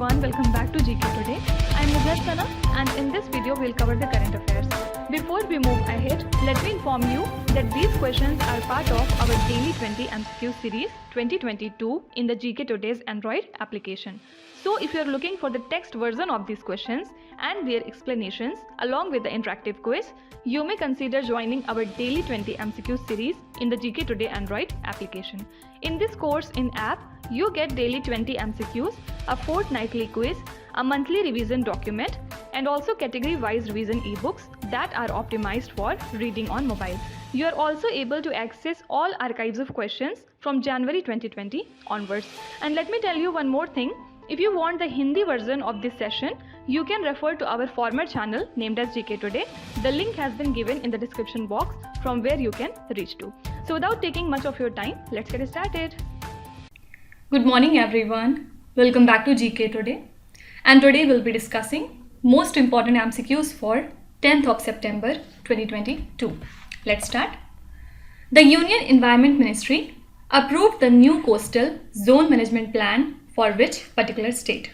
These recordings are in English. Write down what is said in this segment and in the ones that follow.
everyone, welcome back to GK Today. I am Hasina and in this video we'll cover the current affairs. Before we move ahead, let me inform you that these questions are part of our daily 20 MCQ series 2022 in the GK Today's Android application. So if you are looking for the text version of these questions and their explanations along with the interactive quiz, you may consider joining our daily 20 MCQ series in the GK Today Android application. In this course in app, you get daily 20 MCQs, a fortnightly quiz, a monthly revision document, and also category-wise revision e-books that are optimized for reading on mobile. You are also able to access all archives of questions from January 2020 onwards. And let me tell you one more thing. If you want the Hindi version of this session, you can refer to our former channel named as GK Today. The link has been given in the description box from where you can reach to. So without taking much of your time, let's get started. Good morning everyone. Welcome back to GK Today. And today we'll be discussing most important MCQs for 10th of September 2022. Let's start. The Union Environment Ministry approved the new coastal zone management plan for which particular state?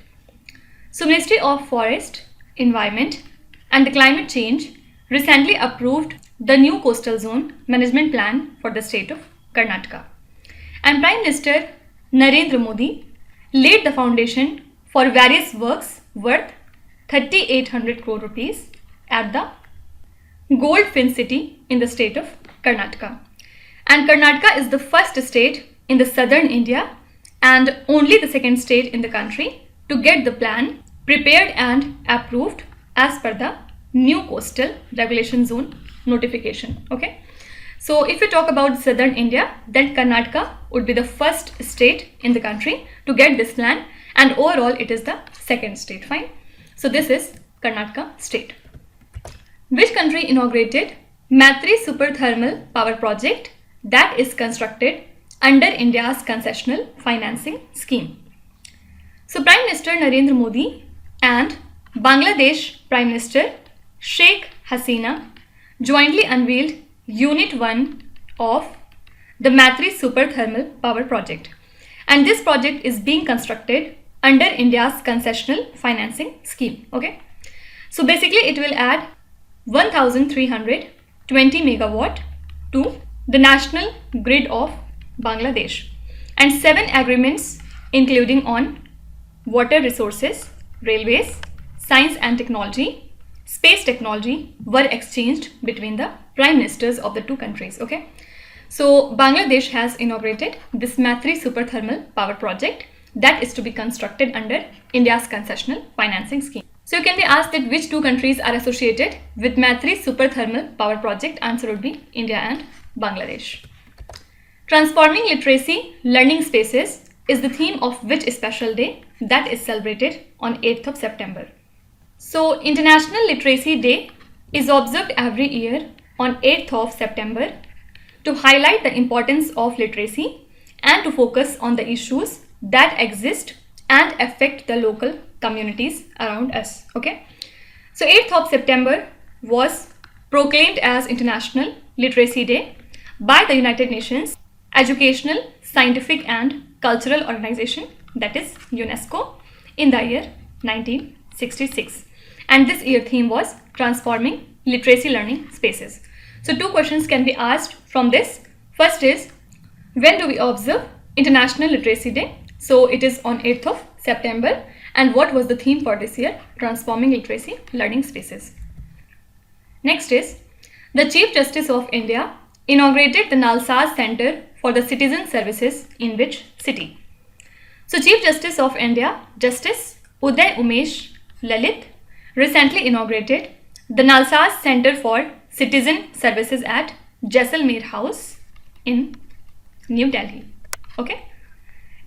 So Ministry of Forest, Environment and the Climate Change recently approved the new coastal zone management plan for the state of Karnataka. And Prime Minister Narendra Modi laid the foundation for various works worth 3,800 crore rupees at the Gold Fin City in the state of Karnataka. And Karnataka is the first state in the southern India and only the second state in the country to get the plan prepared and approved as per the new coastal regulation zone notification. Okay. So if we talk about southern India, then Karnataka would be the first state in the country to get this plan, and overall it is the second state. Fine. So this is Karnataka state. Which country inaugurated Matri Super Thermal Power Project that is constructed under India's concessional financing scheme? So Prime Minister Narendra Modi and Bangladesh Prime Minister Sheikh Hasina jointly unveiled Unit 1 of the Matri Super Thermal Power Project, and this project is being constructed under India's concessional financing scheme. Okay, so basically it will add 1320 megawatt to the national grid of Bangladesh, and 7 agreements including on water resources, railways, science and technology, space technology were exchanged between the prime ministers of the two countries. Okay, so Bangladesh has inaugurated this Matri Super Thermal Power Project that is to be constructed under India's concessional financing scheme. So you can be asked that which two countries are associated with Matri Super Thermal Power Project. Answer would be India and Bangladesh. Transforming literacy learning spaces is the theme of which special day that is celebrated on 8th of September? So International Literacy Day is observed every year on 8th of September to highlight the importance of literacy and to focus on the issues that exist and affect the local communities around us. Okay, so 8th of September was proclaimed as International Literacy Day by the United Nations Educational, Scientific and Cultural Organization, that is UNESCO, in the year 1966. And this year theme was transforming literacy learning spaces. So two questions can be asked from this. First is, when do we observe International Literacy Day? So it is on 8th of September. And what was the theme for this year? Transforming literacy learning spaces. Next is, the Chief Justice of India inaugurated the Nalsaz Center for the Citizen Services in which city? So Chief Justice of India, Justice Uday Umesh Lalit, recently inaugurated the Nalsaz Center for Citizen Services at Jaisalmer House in New Delhi. Okay,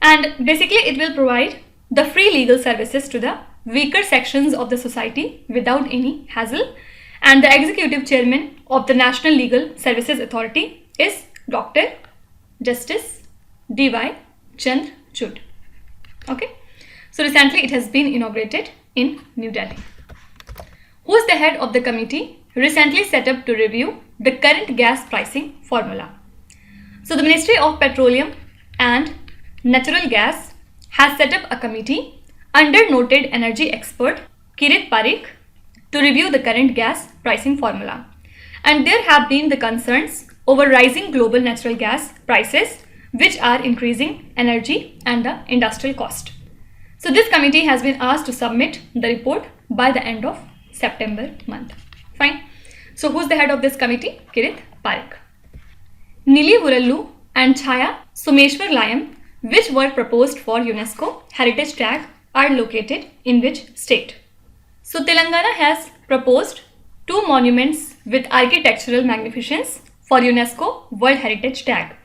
and basically it will provide the free legal services to the weaker sections of the society without any hassle, and the executive chairman of the National Legal Services Authority is Dr. Justice D.Y. Chandrachud. Okay, so recently it has been inaugurated in New Delhi. Who is the head of the committee recently set up to review the current gas pricing formula? So the Ministry of Petroleum and Natural Gas has set up a committee under noted energy expert Kirit Parikh to review the current gas pricing formula. And there have been the concerns over rising global natural gas prices, which are increasing energy and the industrial cost. So this committee has been asked to submit the report by the end of September month. Fine. So who's the head of this committee? Kirit Parikh. Nili Vurallu and Chhaya Someshwar Layam, which were proposed for UNESCO Heritage Tag, are located in which state? So Telangana has proposed 2 monuments with architectural magnificence for UNESCO World Heritage Tag.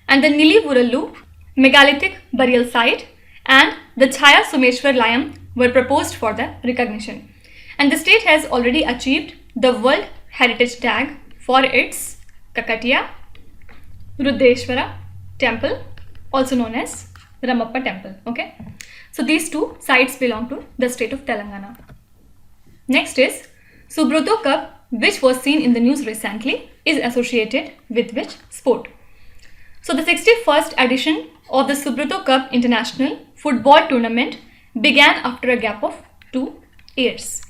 And the Nili Vurallu megalithic burial site and the Chhaya Someshwar Layam were proposed for the recognition. And the state has already achieved the World Heritage Tag for its Kakatiya Rudreshwara temple, also known as Ramappa temple. Okay, so these 2 sites belong to the state of Telangana. Next is Subroto Cup, which was seen in the news recently, is associated with which sport? So the 61st edition of the Subroto Cup International Football Tournament began after a gap of 2 years.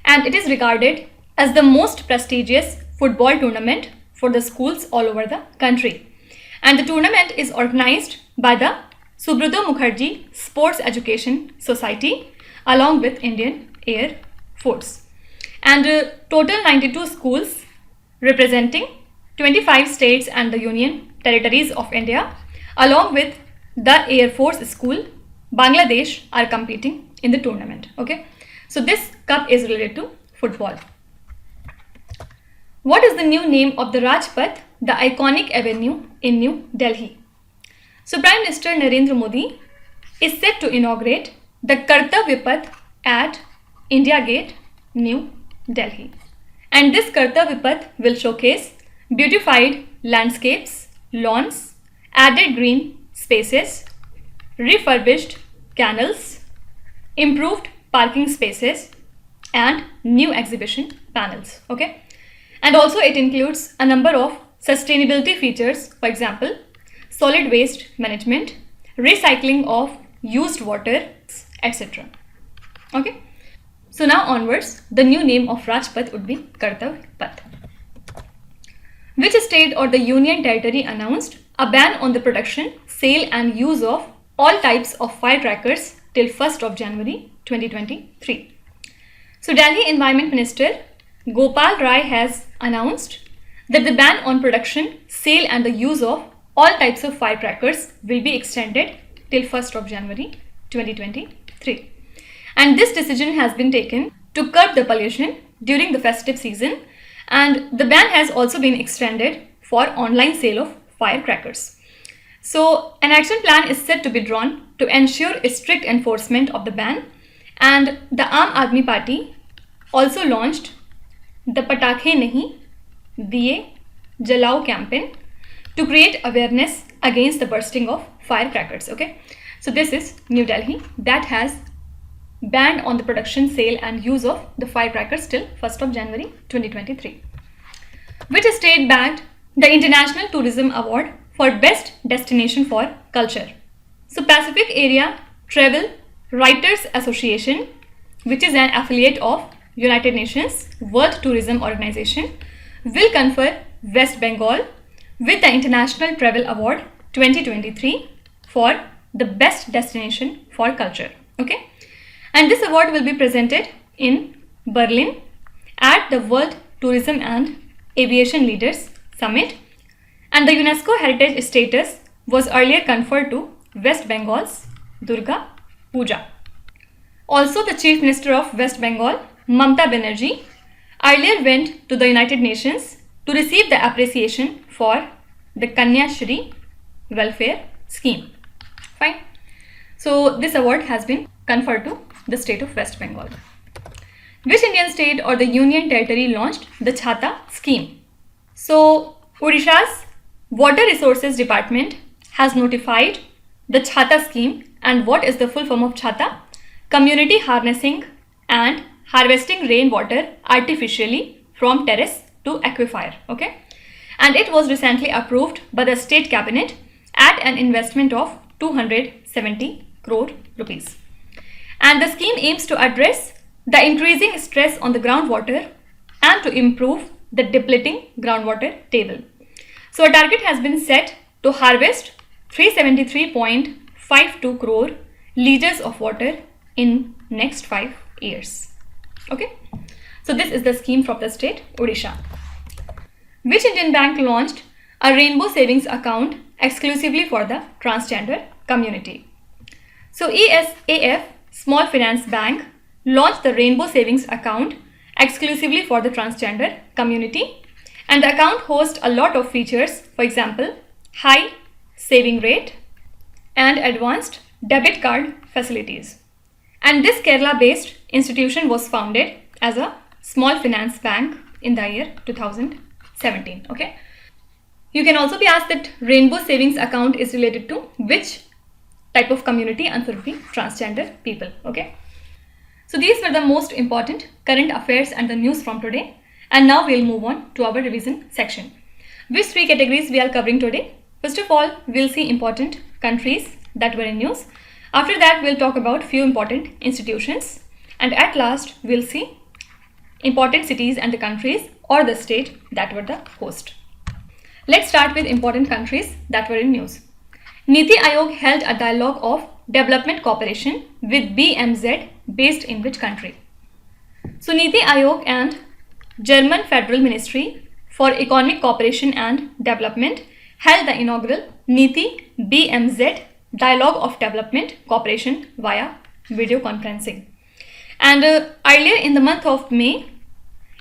And it is regarded as the most prestigious football tournament for the schools all over the country. And the tournament is organized by the Subroto Mukherjee Sports Education Society along with Indian Air Force. And total 92 schools representing 25 states and the Union Territories of India along with the Air Force School, Bangladesh, are competing in the tournament. Okay, so this cup is related to football. What is the new name of the Rajpath, the iconic avenue in New Delhi? So Prime Minister Narendra Modi is set to inaugurate the Kartavya Path at India Gate, New Delhi. And this Kartavya Path will showcase beautified landscapes, lawns, added green spaces, refurbished canals, improved parking spaces, and new exhibition panels. Okay, and also it includes a number of sustainability features, for example, solid waste management, recycling of used water, etc. Okay, so now onwards, the new name of Rajpath would be Kartavya Path. Which state or the Union Territory announced a ban on the production, sale and use of all types of firecrackers till 1st of January 2023? So Delhi Environment Minister Gopal Rai has announced that the ban on production, sale and the use of all types of firecrackers will be extended till 1st of January 2023. And this decision has been taken to curb the pollution during the festive season, and the ban has also been extended for online sale of firecrackers. So an action plan is set to be drawn to ensure a strict enforcement of the ban, and the Aam Aadmi Party also launched the Patakhe Nahi Diye Jalao campaign to create awareness against the bursting of firecrackers. Okay, so this is New Delhi that has banned on the production, sale and use of the firecrackers till 1st of January 2023. Which state bagged the International Tourism Award for Best Destination for Culture? So Pacific Area Travel Writers Association, which is an affiliate of United Nations World Tourism Organization, will confer West Bengal with the International Travel Award 2023 for the best destination for culture. Okay, and this award will be presented in Berlin at the World Tourism and Aviation Leaders Summit, and the UNESCO heritage status was earlier conferred to West Bengal's Durga Puja. Also, the Chief Minister of West Bengal, Mamata Banerjee, earlier went to the United Nations to receive the appreciation for the Kanya Shri welfare scheme. Fine. So this award has been conferred to the state of West Bengal. Which Indian state or the Union Territory launched the Chhatta scheme? So Odisha's Water Resources Department has notified the Chhatta scheme. And what is the full form of Chhatta? Community harnessing and harvesting rainwater artificially from terrace to aquifer. Okay, and it was recently approved by the state cabinet at an investment of 270 crore rupees. And the scheme aims to address the increasing stress on the groundwater and to improve the depleting groundwater table. So a target has been set to harvest 373.52 crore liters of water in next 5 years. Okay. So this is the scheme from the state Odisha. Which Indian bank launched a rainbow savings account exclusively for the transgender community? So ESAF Small Finance Bank launched the rainbow savings account exclusively for the transgender community, and the account hosts a lot of features, for example, high saving rate and advanced debit card facilities. And this Kerala-based institution was founded as a small finance bank in the year 2017. Okay. You can also be asked that rainbow savings account is related to which type of community? Answer would be transgender people. Okay. So these were the most important current affairs and the news from today. And now we'll move on to our revision section. Which 3 categories we are covering today? First of all, we'll see important countries that were in news. After that, we'll talk about few important institutions. And at last, we'll see important cities and the countries or the state that were the host. Let's start with important countries that were in news. Niti Aayog held a dialogue of development cooperation with BMZ based in which country? So Niti Aayog and German Federal Ministry for Economic Cooperation and Development held the inaugural Niti BMZ Dialogue of Development Cooperation via video conferencing. And earlier in the month of May,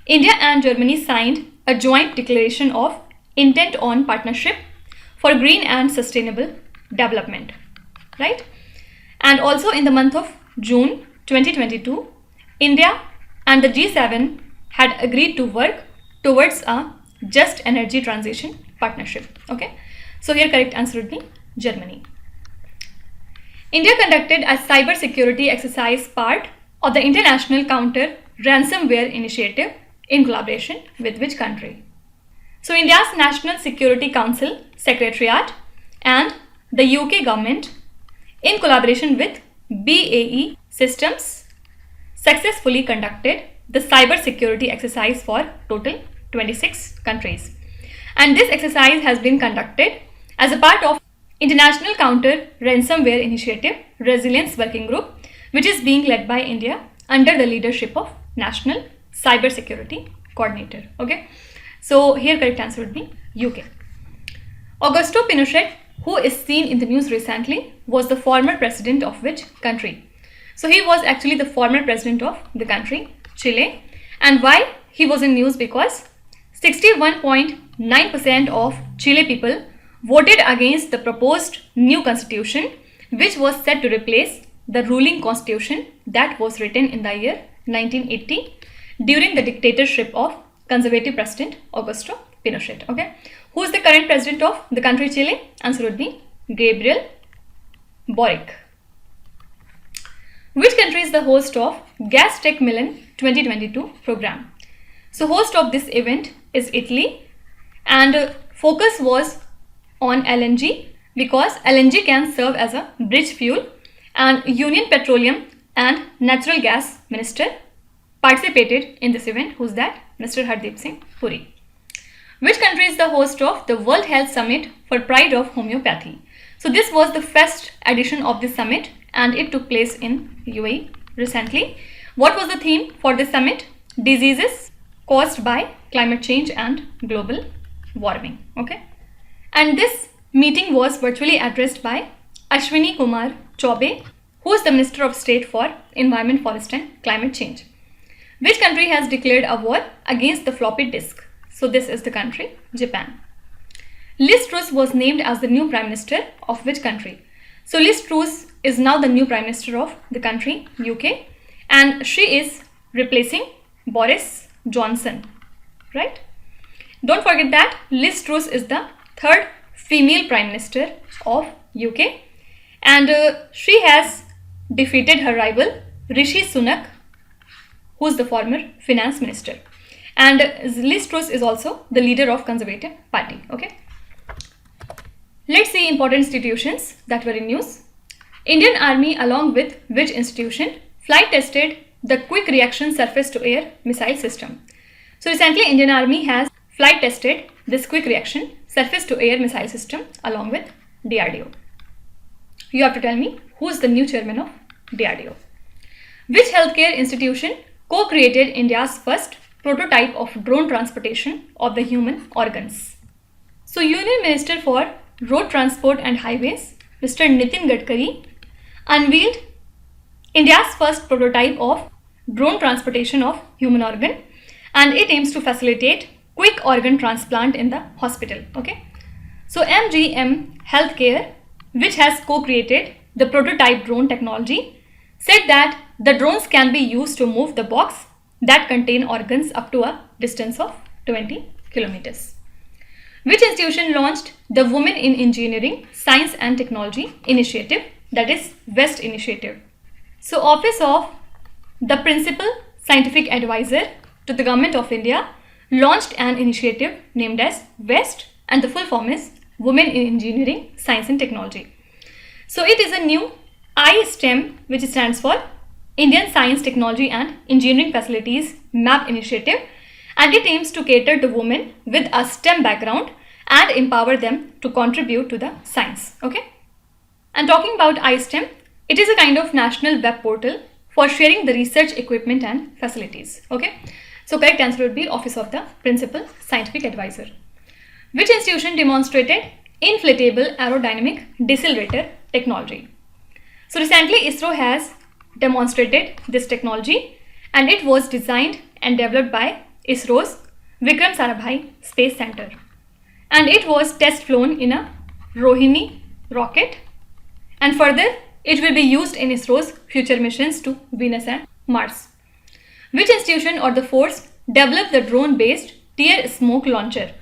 India and Germany signed a joint declaration of intent on partnership for green and sustainable development, right? And also in the month of June 2022, India and the G7 had agreed to work towards a just energy transition partnership. Okay, so here correct answer would be Germany. India conducted a cyber security exercise part of the International Counter Ransomware Initiative in collaboration with which country? So India's National Security Council Secretariat and the UK government in collaboration with BAE Systems successfully conducted the cyber security exercise for total 26 countries. And this exercise has been conducted as a part of International Counter Ransomware Initiative Resilience Working Group, which is being led by India under the leadership of National Cyber Security Coordinator. Okay, so here correct answer would be UK. Augusto Pinochet, who is seen in the news recently, was the former president of which country? So he was actually the former president of the country Chile. And why he was in news? Because 61.9% of Chile people voted against the proposed new constitution, which was set to replace the ruling constitution that was written in the year 1980 during the dictatorship of conservative president Augusto Pinochet. Okay, who is the current president of the country Chile? Answer would be Gabriel Boric. Which country is the host of Gas Tech Milan 2022 program? So host of this event is Italy, and focus was on LNG because LNG can serve as a bridge fuel, and Union Petroleum and Natural Gas Minister participated in this event. Who's that? Mr. Hardeep Singh Puri. Which country is the host of the World Health Summit for Pride of Homeopathy? So this was the first edition of this summit and it took place in UAE recently. What was the theme for this summit? Diseases caused by climate change and global warming. Okay, and this meeting was virtually addressed by Ashwini Kumar Chaubey, who is the Minister of State for Environment, Forest and Climate Change. Which country has declared a war against the floppy disk? So this is the country Japan. Liz Truss was named as the new Prime Minister of which country? So Liz Truss is now the new Prime Minister of the country UK, and she is replacing Boris Johnson, right? Don't forget that Liz Truss is the third female Prime Minister of UK, and she has defeated her rival Rishi Sunak, who is the former finance minister, and Liz Truss is also the leader of Conservative Party. Okay, let's see important institutions that were in news. Indian Army along with which institution flight tested the quick reaction surface to air missile system. So recently Indian Army has flight tested this quick reaction surface to air missile system along with DRDO. You have to tell me who is the new chairman of DRDO. Which healthcare institution co-created India's first prototype of drone transportation of the human organs? So Union Minister for Road Transport and Highways, Mr. Nitin Gadkari, unveiled India's first prototype of drone transportation of human organ, and it aims to facilitate quick organ transplant in the hospital. Okay. So MGM Healthcare, which has co-created the prototype drone technology, said that the drones can be used to move the box that contain organs up to a distance of 20 kilometers. Which institution launched the Women in Engineering, Science and Technology initiative, that is WEST initiative? So Office of the Principal Scientific Advisor to the Government of India launched an initiative named as WEST, and the full form is Women in Engineering, Science and Technology. So it is a new iSTEM, which stands for Indian Science, Technology and Engineering Facilities MAP initiative, and it aims to cater to women with a STEM background and empower them to contribute to the science. Okay. And talking about iSTEM, it is a kind of national web portal for sharing the research equipment and facilities. Okay. So correct answer would be Office of the Principal Scientific Advisor. Which institution demonstrated inflatable aerodynamic decelerator technology? So recently ISRO has demonstrated this technology, and it was designed and developed by ISRO's Vikram Sarabhai Space Center, and it was test flown in a Rohini rocket, and further it will be used in ISRO's future missions to Venus and Mars. Which institution or the force developed the drone based tear smoke launcher?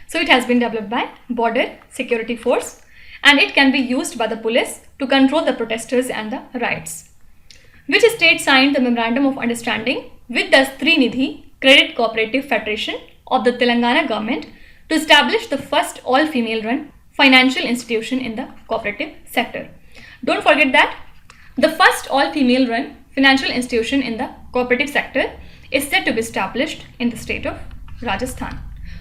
So it has been developed by Border Security Force, and it can be used by the police to control the protesters and the riots. Which state signed the Memorandum of Understanding with the Srinidhi Credit Cooperative Federation of the Telangana government to establish the first all-female run financial institution in the cooperative sector? Don't forget that the first all-female run financial institution in the cooperative sector is set to be established in the state of Rajasthan.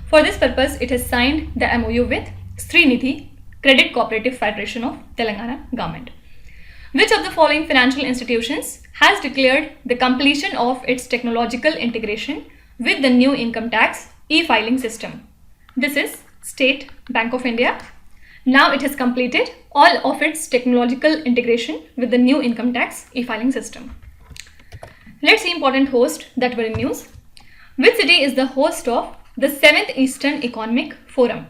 For this purpose, it has signed the MOU with Srinidhi Credit Cooperative Federation of Telangana government. Which of the following financial institutions has declared the completion of its technological integration with the new income tax e-filing system? This is State Bank of India. Now it has completed all of its technological integration with the new income tax e-filing system. Let's see important hosts that were in news. Which city is the host of the 7th Eastern Economic Forum?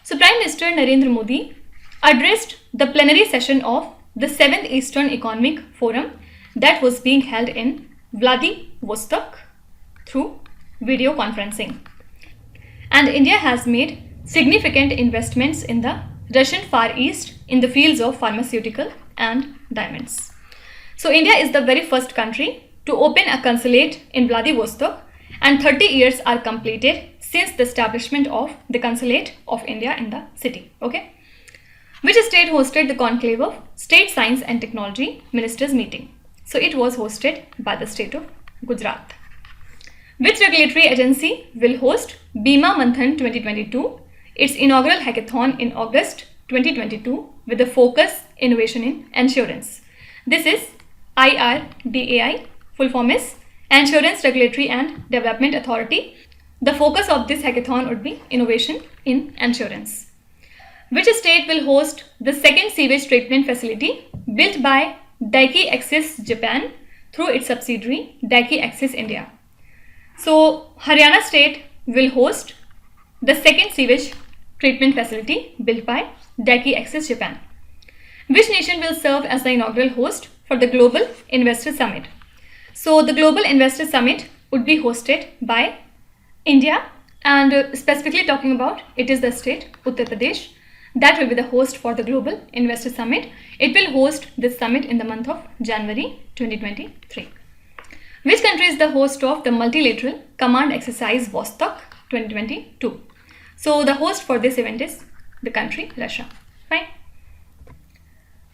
So Prime Minister Narendra Modi addressed the plenary session of the 7th Eastern Economic Forum that was being held in Vladivostok through video conferencing. And India has made significant investments in the Russian Far East in the fields of pharmaceutical and diamonds. So India is the very first country to open a consulate in Vladivostok, and 30 years are completed since the establishment of the Consulate of India in the city. Okay. Which state hosted the conclave of State Science and Technology Ministers meeting? So it was hosted by the state of Gujarat. Which regulatory agency will host Bima Manthan 2022, its inaugural hackathon in August 2022 with the focus innovation in insurance? This is IRDAI, full form is Insurance Regulatory and Development Authority. The focus of this hackathon would be innovation in insurance. Which state will host the second sewage treatment facility built by Daiichi Axis Japan through its subsidiary Daiichi Axis India? So Haryana state will host the second sewage treatment facility built by Daiichi Axis Japan. Which nation will serve as the inaugural host for the Global Investor Summit? So the Global Investor Summit would be hosted by India, and specifically talking about it is the state Uttar Pradesh that will be the host for the Global Investor Summit. It will host this summit in the month of January 2023. Which country is the host of the multilateral command exercise Vostok 2022? So the host for this event is the country Russia. Fine.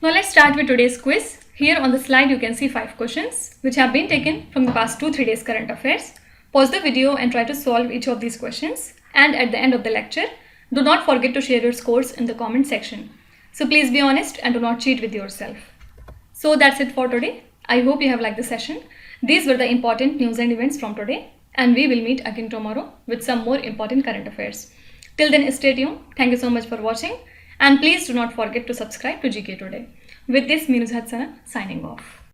Now let's start with today's quiz. Here on the slide you can see 5 questions which have been taken from the past 2-3 days current affairs. Pause the video and try to solve each of these questions, and at the end of the lecture, do not forget to share your scores in the comment section. So please be honest and do not cheat with yourself. So that's it for today. I hope you have liked the session. These were the important news and events from today, and we will meet again tomorrow with some more important current affairs. Till then, stay tuned. Thank you so much for watching, and please do not forget to subscribe to GK Today. With this, me is Hasina signing off.